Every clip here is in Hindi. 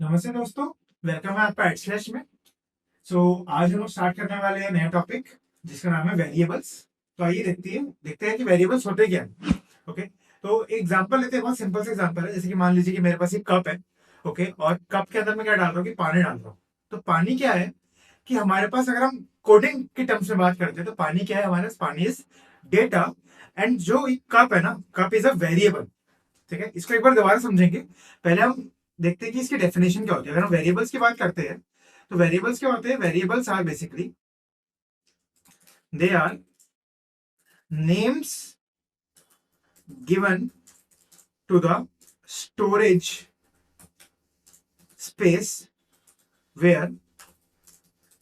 नमस्ते दोस्तों, वेलकम है आपका एडस्लैश में। आज हम लोग स्टार्ट करने वाले हैं नया टॉपिक जिसका नाम है वेरिएबल्स। तो आइए देखते हैं कि वेरिएबल्स होते क्या हैं। ओके, तो एग्जांपल लेते हैं, बहुत सिंपल सा एग्जांपल है। जैसे कि मान लीजिए कि मेरे पास एक कप है। ओके, और कप के अंदर मैं क्या डाल रहा हूँ कि पानी डाल रहा हूँ। तो पानी क्या है कि हमारे पास, अगर हम कोडिंग के टर्म्स में बात करते हैं, तो पानी क्या है हमारे पास? पानी इज डेटा। एंड जो कप है ना, कप इज अ वेरिएबल। ठीक है, इसको एक बार दोबारा समझेंगे। पहले हम देखते हैं कि इसकी डेफिनेशन क्या होती है। अगर हम वेरिएबल्स की बात करते हैं तो वेरिएबल्स क्या होते हैं? Variables are basically they are names given to the storage space where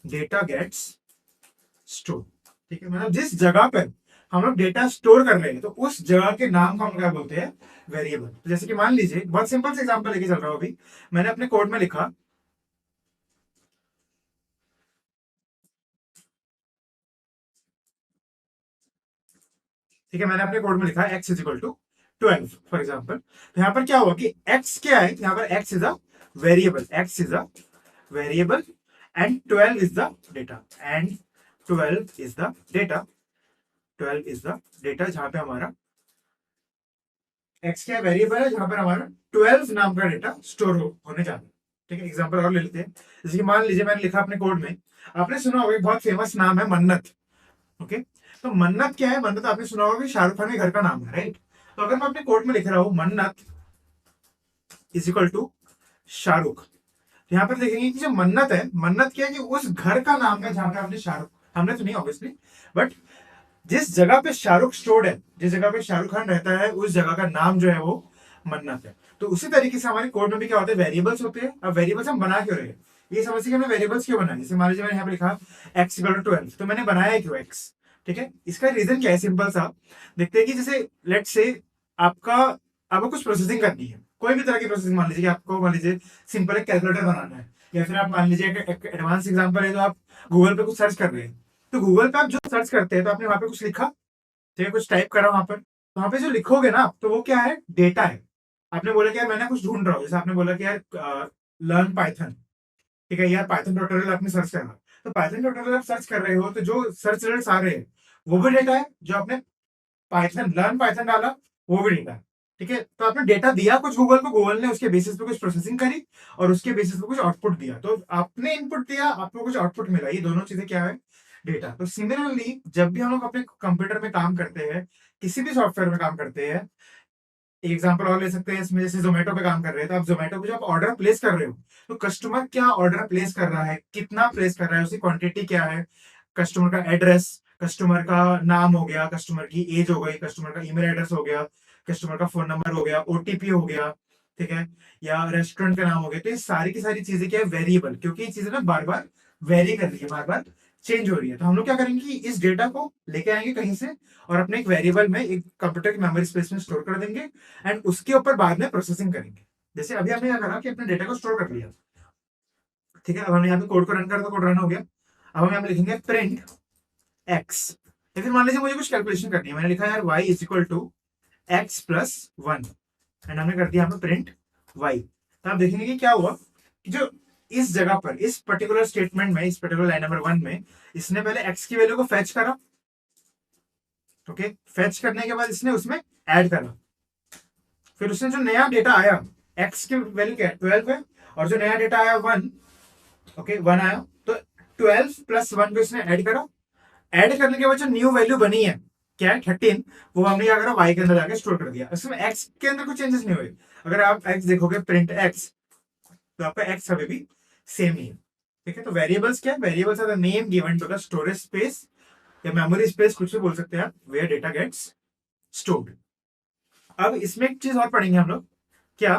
data gets store. ठीक है, मतलब जिस जगह पर हम लोग डेटा स्टोर कर रहे हैं तो उस जगह के नाम को हम क्या बोलते हैं? वेरिएबल। तो जैसे कि मान लीजिए, बहुत सिंपल से एग्जांपल लेके चल रहा हूं। अभी मैंने अपने कोड में लिखा, ठीक है, मैंने अपने कोड में लिखा x is equal to 12 for example. तो यहाँ पर क्या हुआ कि एक्स क्या है? यहाँ पर x is a variable, x is a variable and 12 is the data. And 12 is the data, 12 is the data जहां पे हमारा एक्स क्या वेरिएबल है, जहां पर हमारा 12 नाम का डेटा स्टोर होने जा रहा है। ठीक है, एग्जाम्पल और ले लेते हैं। जैसे कि मान लीजिए मैंने लिखा अपने कोड में, आपने सुना होगा एक बहुत फेमस नाम है मन्नत। ओके, तो मन्नत क्या है? मन्नत आपने सुना होगा कि शाहरुख खान के घर का नाम है, राइट? तो अगर मैं अपने कोड में लिख रहा हूं मन्नत इज इक्वल टू शाहरुख, तो यहाँ पर देखेंगे कि जो मन्नत है, मन्नत क्या है कि उस घर का नाम है जहां पे आपने शाहरुख, हमने तो नहीं ऑब्वियसली, बट जिस जगह पे शाहरुख स्टोर्ड है, जिस जगह पे शाहरुख खान रहता है, उस जगह का नाम जो है वो मन्नत है। तो उसी तरीके से हमारे कोड में भी क्या होता है? वेरिएबल्स होते हैं। अब वेरिएबल्स हम बना क्यों रहे हैं, ये समझिए कि हमने वेरिएबल्स क्यों बनाए। जैसे मान लीजिए मैंने यहाँ पे लिखा एक्स इक्वल टू 12, तो मैंने बनाया क्यों एक्स? ठीक है, इसका रीजन क्या है? सिंपल सा देखते हैं कि जैसे लेट से आपका, आपको कुछ प्रोसेसिंग करनी है, कोई भी तरह की प्रोसेसिंग। मान लीजिए कि आपको, मान लीजिए सिंपल एक कैलकुलेटर बनाना है, या फिर आप मान लीजिए एक एडवांस एग्जांपल है, तो आप गूगल पे कुछ सर्च कर रहे हैं। तो गूगल पे आप जो सर्च करते हैं, तो आपने वहां पे कुछ लिखा, ठीक है, कुछ टाइप करा वहां पर, तो वहां पे जो लिखोगे ना, तो वो क्या है? डेटा है। आपने बोला कि यार मैंने कुछ ढूंढ रहा हूँ, जैसे आपने बोला कि यार लर्न पाइथन, ठीक है, यार पाइथन ट्यूटोरियल आपने सर्च करना। तो पाइथन ट्यूटोरियल आप सर्च कर रहे हो, तो जो सर्च रिजल्ट आ रहे हैं वो भी डेटा है। जो आपने पाइथन लर्न पाइथन डाला वो भी डेटा है। ठीक है, तो आपने डेटा दिया कुछ गूगल को, गूगल ने उसके बेसिस पे कुछ प्रोसेसिंग करी और उसके बेसिस पे कुछ आउटपुट दिया। तो आपने इनपुट दिया, आपको कुछ आउटपुट मिला, ये दोनों चीजें क्या है? डेटा। तो सिमिलरली जब भी हम लोग अपने कंप्यूटर में काम करते हैं, किसी भी सॉफ्टवेयर में काम करते हैं, एग्जांपल और ले सकते हैं इसमें, जैसे जोमेटो पे काम कर रहे हैं, तो आप जोमेटो पे जब ऑर्डर प्लेस कर रहे हो, तो कस्टमर क्या ऑर्डर प्लेस कर रहा है, कितना प्लेस कर रहा है, उसकी क्वांटिटी क्या है, कस्टमर का एड्रेस, कस्टमर का नाम हो गया, कस्टमर की एज हो गई, कस्टमर का ईमेल एड्रेस हो गया, कस्टमर का फोन नंबर हो गया, ओटीपी हो गया, ठीक है, या रेस्टोरेंट का नाम हो गया। तो ये सारी की सारी चीजें क्या है? वेरिएबल, क्योंकि ये चीजें ना बार बार वेरी कर रही है, बार बार चेंज हो रही है। तो हम लोग क्या करेंगे कि इस डेटा को लेके आएंगे कहीं से और अपने एक वेरिएबल में, एक कंप्यूटर की मेमोरी स्पेस में स्टोर कर देंगे एंड उसके ऊपर बाद में प्रोसेसिंग करेंगे। जैसे अभी हमने क्या करा कि अपने डेटा को स्टोर कर लिया, ठीक है, अब हमने यहाँ पे कोड को रन कर दो, कोड रन हो गया। अब हम यहाँ पे लिखेंगे प्रिंट एक्स, या फिर मान लीजिए मुझे कुछ कैलकुलेशन करनी है, मैंने लिखा यार y is equal to x plus 1, and हमने कर दिया यहाँ पे प्रिंट वाई। तो आप देखेंगे कि क्या हुआ कि जो इस जगह पर, इस पर्टिकुलर स्टेटमेंट में, इस पर्टिकुलर लाइन नंबर 1 में, इसने पहले एक्स की वैल्यू को फेच करा। ओके, फेच करने के बाद इसने उसमें ऐड करा, फिर उसने जो नया डेटा आया, एक्स की वैल्यू क्या है? 12 है, और जो नया डेटा आया 1, ओके 1 आया, तो 12 प्लस 1 को इसने ऐड करा। ऐड करने के बाद जो न्यू वैल्यू बनी है, क्या है? 13, वो हमने क्या करा? वाई के अंदर जाके स्टोर कर दिया। इसमें एक्स के अंदर कुछ चेंजेस नहीं हुए। अगर आप एक्स देखोगे प्रिंट एक्स, तो आपका एक्स अभी भी सेम ही है। ठीक है, तो वेरिएबल्स क्या है? Variables are the name given to the storage space या मेमोरी स्पेस, कुछ भी बोल सकते हैं आप, वेयर डेटा गेट्स स्टोर्ड। अब इसमें एक चीज और पढ़ेंगे हम लोग, क्या?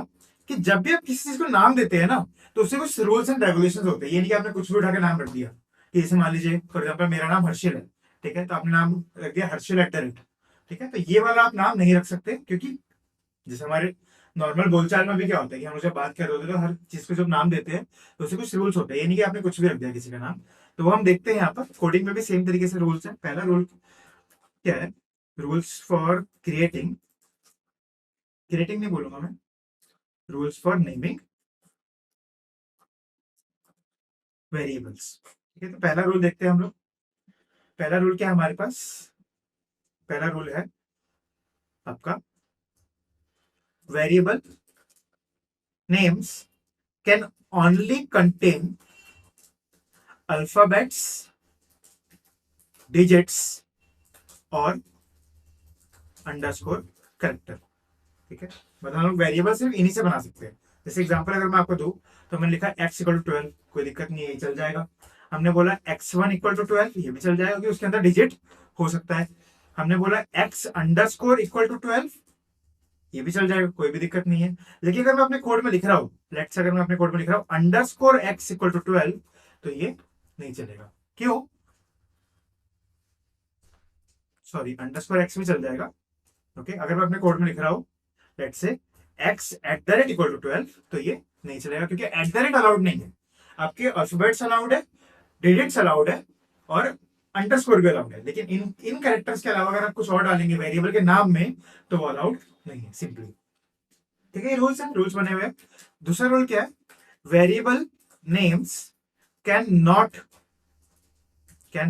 कि जब भी आप किसी चीज को नाम देते हैं ना, तो उससे कुछ रूल्स एंड रेगुलेशंस होते हैं। ये नहीं कि आपने कुछ भी उठा के नाम रख दिया। कि जैसे मान लीजिए फॉर एग्जाम्पल मेरा नाम हर्षिल है, ठीक है, तो आपने नाम रख दिया हर्षिल एट द रेट, ठीक है, तो ये वाला आप नाम नहीं रख सकते, क्योंकि जैसे हमारे नॉर्मल बोलचाल में भी क्या होता है कि हम लोग जब बात कर रहे होते हैं तो हर चीज को जब नाम देते हैं तो उससे कुछ रूल्स होते हैं। ये नहीं कि आपने कुछ भी रख दिया किसी का नाम। तो वो हम देखते हैं यहाँ पर कोडिंग में भी सेम तरीके से रूल्स है। पहला रूल क्या है? रूल्स फॉर क्रिएटिंग, क्रिएटिंग नहीं बोलूंगा मैं, रूल्स फॉर नेमिंग वेरिएबल्स। ठीक है, तो पहला रूल देखते हैं हम लोग। पहला रूल क्या है हमारे पास? पहला रूल है आपका, variable names can only contain alphabets, digits और अंडरस्कोर कैरेक्टर। ठीक है, मतलब हम लोग वेरिएबल सिर्फ इन्हीं से बना सकते हैं। जैसे एग्जांपल अगर मैं आपको दूं, तो मैंने लिखा x इक्वल टू 12, कोई दिक्कत नहीं है, ये चल जाएगा। हमने बोला x1 इक्वल टू 12, ये भी चल जाएगा क्योंकि उसके अंदर डिजिट हो सकता है। हमने बोला x अंडरस्कोर इक्वल टू 12, ये भी चल जाएगा, कोई भी दिक्कत नहीं है। लेकिन अगर मैं अपने कोड में लिख रहा हूँ, लेट्स से अगर मैं अपने कोड में लिख रहा हूँ अंडरस्कोर x इक्वल टू 12, तो ये नहीं चलेगा। क्यों? सॉरी, अंडरस्कोर x भी चल जाएगा। ओके, अगर मैं अपने कोड में लिख रहा हूँ let's say x at the rate equal to 12, तो ये नहीं चलेगा क्योंकि एट द रेट अलाउड नहीं है। आपके अल्फाबेट्स अलाउड है, डिजिट्स अलाउड है और अंडरस्कोर भी अलाउड है, लेकिन इन इन कैरेक्टर्स के अलावा अगर आप कुछ और डालेंगे वेरिएबल के नाम में, तो वो अलाउड नहीं है सिंपली। ठीक है, ये रूल्स हैं, रूल्स बने हुए हैं। दूसरा रूल क्या है? Variable names can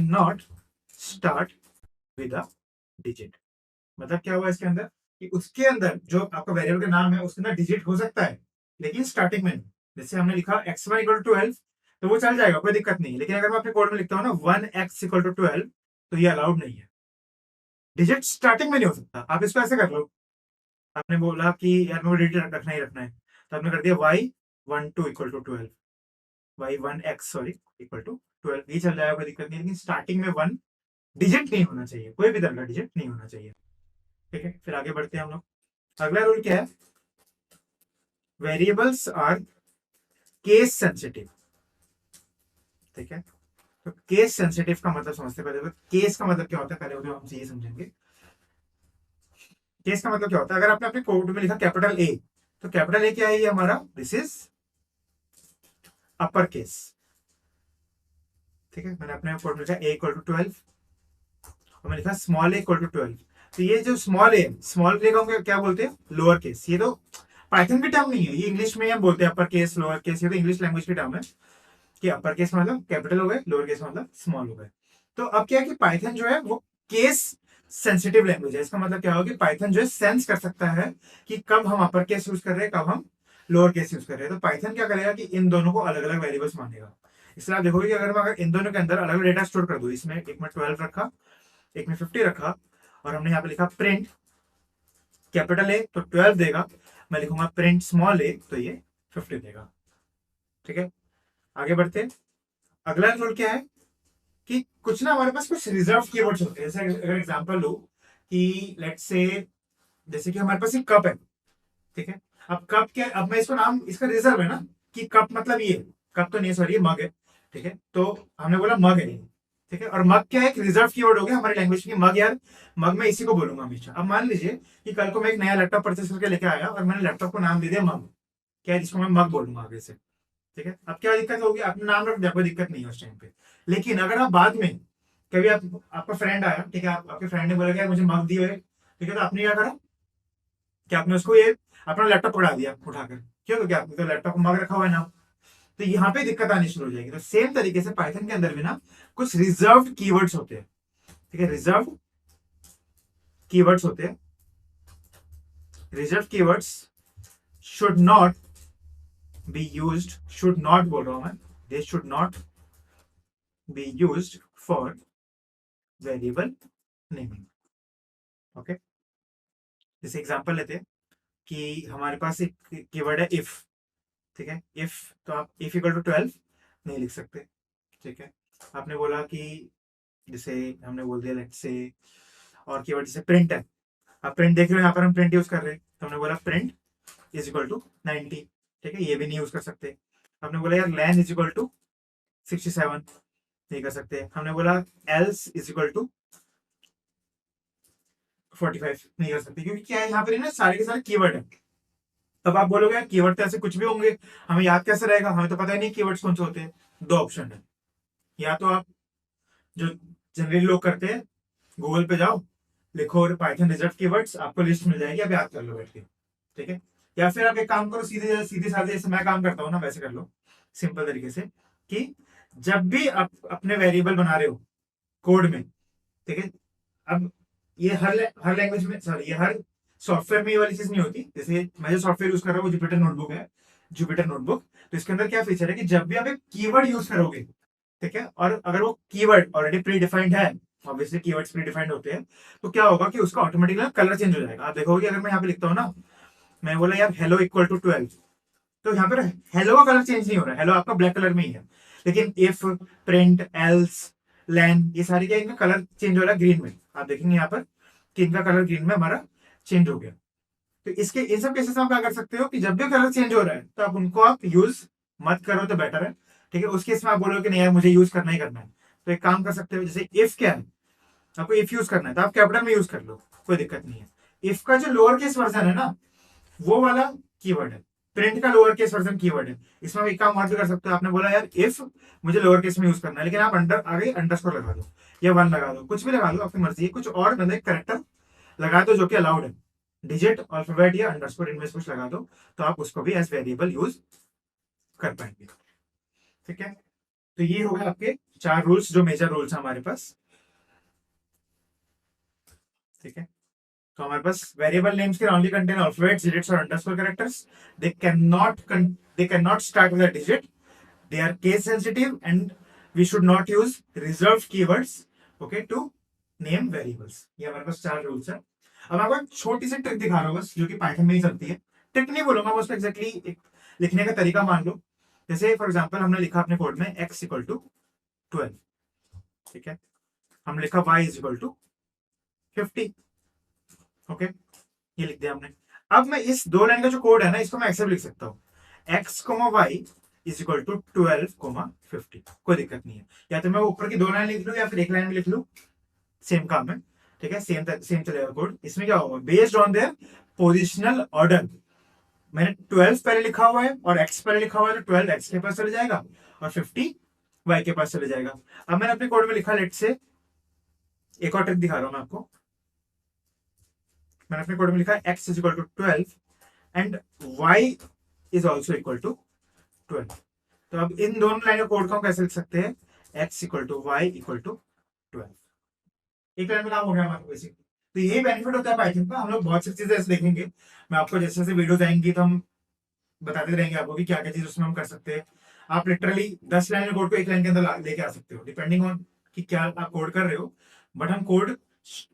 not start with a digit. मतलब क्या हुआ इसके अंदर कि उसके अंदर जो आपका वेरिएबल का नाम है उसके अंदर डिजिट हो सकता है, लेकिन स्टार्टिंग में नहीं। जैसे हमने लिखा x1 इक्वल टू 12, तो वो चल जाएगा, कोई दिक्कत नहीं है। लेकिन अगर मैं अपने कोड में लिखता हूँ ना 1x इक्वल टू 12, तो ये अलाउड नहीं है। डिजिट स्टार्टिंग में नहीं हो सकता। आप इसको ऐसे कर लो, आपने बोला कि यार मेरे को डिजिट रखना ही रखना है, तो आपने कर दिया y12 equal to 12, y1x sorry equal to 12, ये चल जाएगा, कोई दिक्कत नहीं। लेकिन स्टार्टिंग में 1 डिजिट नहीं होना चाहिए, कोई भी तरह का डिजिट नहीं होना चाहिए। ठीक है, फिर आगे बढ़ते हैं हम लोग। अगला रूल क्या है? Variables are case sensitive. ठीक है, तो केस सेंसिटिव का मतलब समझते हैं पहले। केस का मतलब क्या होता है पहले वो हम ये समझेंगे। केस का मतलब क्या होता है? अगर आपने अपने कोड में लिखा कैपिटल ए, तो कैपिटल ए क्या है? ये हमारा दिस इज अपर केस। ठीक है, मैंने अपने कोड में लिखा ए इक्वल टू 12 और मैंने लिखा स्मॉल ए इक्वल टू 12। तो ये जो स्मॉल ए का क्या बोलते हैं? Lower case. ये तो पाइथन की टर्म नहीं है, ये इंग्लिश में हम बोलते हैं अपर केस लोअर केस। ये तो इंग्लिश लैंग्वेज की टर्म है कि अपर केस मतलब कैपिटल हो गए, लोअर केस मतलब स्मॉल हो गए। तो अब क्या है कि पाइथन जो है वो केस सेंसिटिव लैंग्वेज है। इसका मतलब क्या होगा कि पाइथन जो है सेंस कर सकता है कि कब हम अपर केस यूज कर रहे हैं, कब हम लोअर केस यूज कर रहे हैं। तो पाइथन क्या करेगा कि इन दोनों को अलग अलग वेरिएबल्स मानेगा। इसलिए आप देखोगे कि अगर इन दोनों के अंदर अलग अलग डेटा स्टोर कर दो, इसमें एक में 12 रखा, एक में 50 रखा, और हमने यहाँ पे लिखा प्रिंट कैपिटल ए तो 12 देगा, मैं लिखूंगा प्रिंट स्मॉल ए तो ये 50 देगा। ठीक है, आगे बढ़ते। अगला रूल क्या है कि कुछ ना हमारे पास कुछ रिजर्व कीवर्ड्स होते हैं। जैसे अगर एग्जांपल लो कि लेट्स से जैसे कि हमारे पास एक कप है। ठीक है, अब कप क्या, अब मैं इसको नाम, इसका रिजर्व है ना कि कप मतलब ये कप तो नहीं, सॉरी ये मग है। ठीक है, तो हमने बोला मग है। ठीक है, और मग क्या है? एक रिजर्व कीवर्ड हो गया हमारी लैंग्वेज की, मग। यार मग मैं इसी को बोलूंगा हमेशा। अब मान लीजिए कि कल को मैं एक नया लैपटॉप परचेस करके लेके आया और मैंने लैपटॉप को नाम दे दिया मग, क्या है जिसको मैं मग बोलूंगा आगे से। ठीक है, अब क्या दिक्कत होगी? आपने नाम रख दिया, कोई दिक्कत नहीं है उस टाइम पे। लेकिन अगर आप बाद में कभी आपका फ्रेंड आया, ठीक है, आपके फ्रेंड ने बोला कि यार मुझे मग दिए, ठीक है, तो आपने क्या करा कि आपने उसको ये अपना लैपटॉप पकड़ा दिया उठाकर। क्यों? क्योंकि आपने तो लैपटॉप को मग रखा हुआ है ना। तो यहाँ पे दिक्कत आनी शुरू हो जाएगी। तो सेम तरीके से पाइथन के अंदर भी ना कुछ रिजर्व कीवर्ड्स होते हैं। ठीक है, रिजर्व कीवर्ड्स होते हैं। Reserve keywords should not be used, should not बोल रहा हूं मैं, they should not be used for variable naming. Okay, जैसे एग्जांपल लेते हैं कि हमारे पास एक कीवर्ड है इफ। ठीक है, इफ, तो आप इफ इक्वल टू 12 नहीं लिख सकते। ठीक है, आपने बोला कि जैसे हमने बोल दिया लेट्स से, और कीवर्ड जैसे प्रिंट है। आप प्रिंट देख रहे हो, यहाँ पर हम प्रिंट यूज कर रहे हैं, तो हमने बोला प्रिंट इज इक्वल टू 90। ठीक है, ये भी नहीं यूज कर सकते। हमने बोला यार लैन इज इक्वल टू 67, नहीं कर सकते। हमने बोला एल्स इज इक्वल टू 45, नहीं कर सकते, क्योंकि क्या है यहाँ पर ना सारे के सारे कीवर्ड है। तब आप बोलोगे कीवर्ड तो ऐसे कुछ भी होंगे, हमें याद कैसे रहेगा? हमें तो पता ही नहीं कीवर्ड्स कौन से होते हैं। दो ऑप्शन है, या तो आप जो जनरली लोग करते हैं, गूगल पे जाओ, लिखो पाइथन रिजर्व कीवर्ड्स, आपको लिस्ट मिल जाएगी, आप याद कर लो बैठ के। ठीक है, या फिर आप एक काम करो, सीधे सीधे साधे जैसे मैं काम करता हूँ ना वैसे कर लो, सिंपल तरीके से कि जब भी आप अपने वेरिएबल बना रहे हो कोड में, ठीक है, अब ये हर लैंग्वेज में, सॉरी, ये हर सॉफ्टवेयर में ये वाली चीज नहीं होती। जैसे मैं जो सॉफ्टवेयर यूज कर रहा हूँ वो जुपिटर नोटबुक है, जुपिटर नोटबुक। तो इसके अंदर क्या फीचर है कि जब भी आप एक कीवर्ड यूज करोगे, ठीक है, और अगर वो कीवर्ड ऑलरेडी प्री डिफाइंड है, ऑब्वियसली कीवर्ड्स प्री डिफाइंड होते हैं, तो क्या होगा कि उसका ऑटोमेटिकली कलर चेंज हो जाएगा। आप देखोगे अगर मैं यहाँ पे लिखता हूँ ना, मैं बोला यार हेलो इक्वल टू 12, तो यहाँ पर हेलो का कलर चेंज नहीं हो रहा है, हेलो आपका ब्लैक कलर में ही है। लेकिन इफ, प्रिंट, एल्स, लैन, ये सारी क्या, इनका कलर चेंज हो रहा है ग्रीन में। आप देखेंगे यहाँ पर कि इनका कलर ग्रीन में हमारा चेंज हो गया। तो इसके इन सब केसेस में आप क्या कर सकते हो कि जब भी कलर चेंज हो रहा है तो आप उनको आप यूज मत करो तो बेटर है, ठीक है। उस केस में आप बोलोगे कि नहीं यार मुझे यूज करना ही करना है, तो एक काम कर सकते हो, जैसे इफ क्या है, आपको इफ यूज करना है तो आप कैपिटल में यूज कर लो, कोई दिक्कत नहीं है। इफ का जो लोअर केस वर्जन है ना, वो वाला कीवर्ड है। प्रिंट का लोअर केस वर्जन कीवर्ड है। इसमें आप एक काम और भी कर सकते हो, आपने बोला यार इफ मुझे लोअर केस में यूज करना है, लेकिन आप अंडर आगे अंडरस्कोर लगा दो या 1 लगा दो, कुछ भी लगा दो, आपकी मर्जी है। कुछ और मतलब करेक्टर लगा दो जो कि अलाउड है, डिजिट, अल्फाबेट या अंडरस्कोर, इनमें से कुछ लगा दो, तो आप उसको भी एज वेरिएबल यूज कर पाएंगे, ठीक है। तो ये हो गए आपके 4 रूल्स, जो मेजर रूल्स हैं हमारे पास, ठीक है। तो हमारे पास variable names can only contain alphabets, digits और underscore characters. They can not they can not start with a digit, they are case sensitive, and we should not use reserved keywords, okay, to name variables। ये हमारे पास 4 रूल्स है। अब आपको एक छोटी सी ट्रिक दिखा रहा हूँ बस, जो कि पाइथन में ही चलती है। ट्रिक नहीं बोलूंगा, बस एग्जैक्टली एक लिखने का तरीका मान लो। जैसे फॉर एग्जांपल हमने लिखा अपने कोड में x इक्वल टू 12, ठीक है, हमने लिखा y is equal to 50, okay, ये लिख दिया हमने। अब मैं इस 2 लाइन का जो कोड है ना, इसको मैं ऐसे भी लिख सकता हूँ, x, y is equal to 12, 50, कोई दिक्कत नहीं है। या तो मैं ऊपर की 2 लाइन लिख लूँ या फिर एक लाइन में लिख लूँ, सेम काम है, ठीक है, सेम सेम चलेगा कोड। इसमें क्या होगा, based on their positional order, मैंने 12 पहले लिखा हुआ है और x पहले लिखा हुआ है, तो 12 x के पास चले जाएगा और 50 y के पास चले जाएगा। अब मैंने अपने कोड में लिखा, लेट से एक और ट्रिक दिखा रहा हूं मैं आपको। मैंने अपने कोड में लिखा x is equal to 12 and y is also equal to 12। तो अब इन दोनों लाइन ऑफ कोड को हम कैसे लिख सकते हैं, x equal to y equal to 12, एक लाइन में काम हो गया हमारा बेसिक। तो यही बेनिफिट होता है पाइथन का। हम लोग बहुत सी चीजें ऐसे देखेंगे, मैं आपको जैसे जैसे वीडियोस आएंगी तो हम बताते रहेंगे आपको कि क्या क्या चीज उसमें हम कर सकते हैं। आप लिटरली 10 लाइन कोड को एक लाइन के अंदर लेके आ सकते हो, डिपेंडिंग ऑन कि क्या आप कोड कर रहे हो। बट हम कोड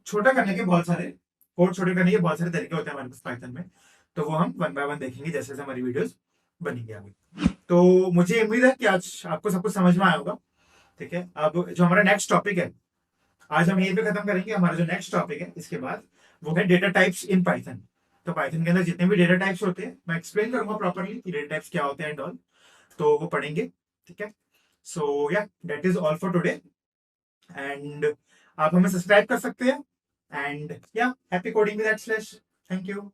छोटा करने के बहुत सारे कोड छोटे करने के बहुत सारे तरीके होते हैं हमारे पास पाइथन में, तो वो हम 1 बाय 1 देखेंगे जैसे जैसे हमारी वीडियोस बनेंगे आगे। तो मुझे उम्मीद है कि आज आपको सब कुछ समझ में आया होगा, ठीक है। अब जो हमारा नेक्स्ट टॉपिक है, आज हम यहीं पे खत्म करेंगे। हमारा जो नेक्स्ट टॉपिक है इसके बाद, वो है डेटा टाइप्स इन पाइथन। तो पाइथन के अंदर जितने भी डेटा टाइप्स होते हैं मैं एक्सप्लेन करूंगा प्रॉपरली कि डेटा टाइप्स क्या होते हैं एंड ऑल, तो वो पढ़ेंगे, ठीक है। सो या that is all for today, and आप हमें सब्सक्राइब कर सकते हैं, एंड या happy coding with @। Thank you.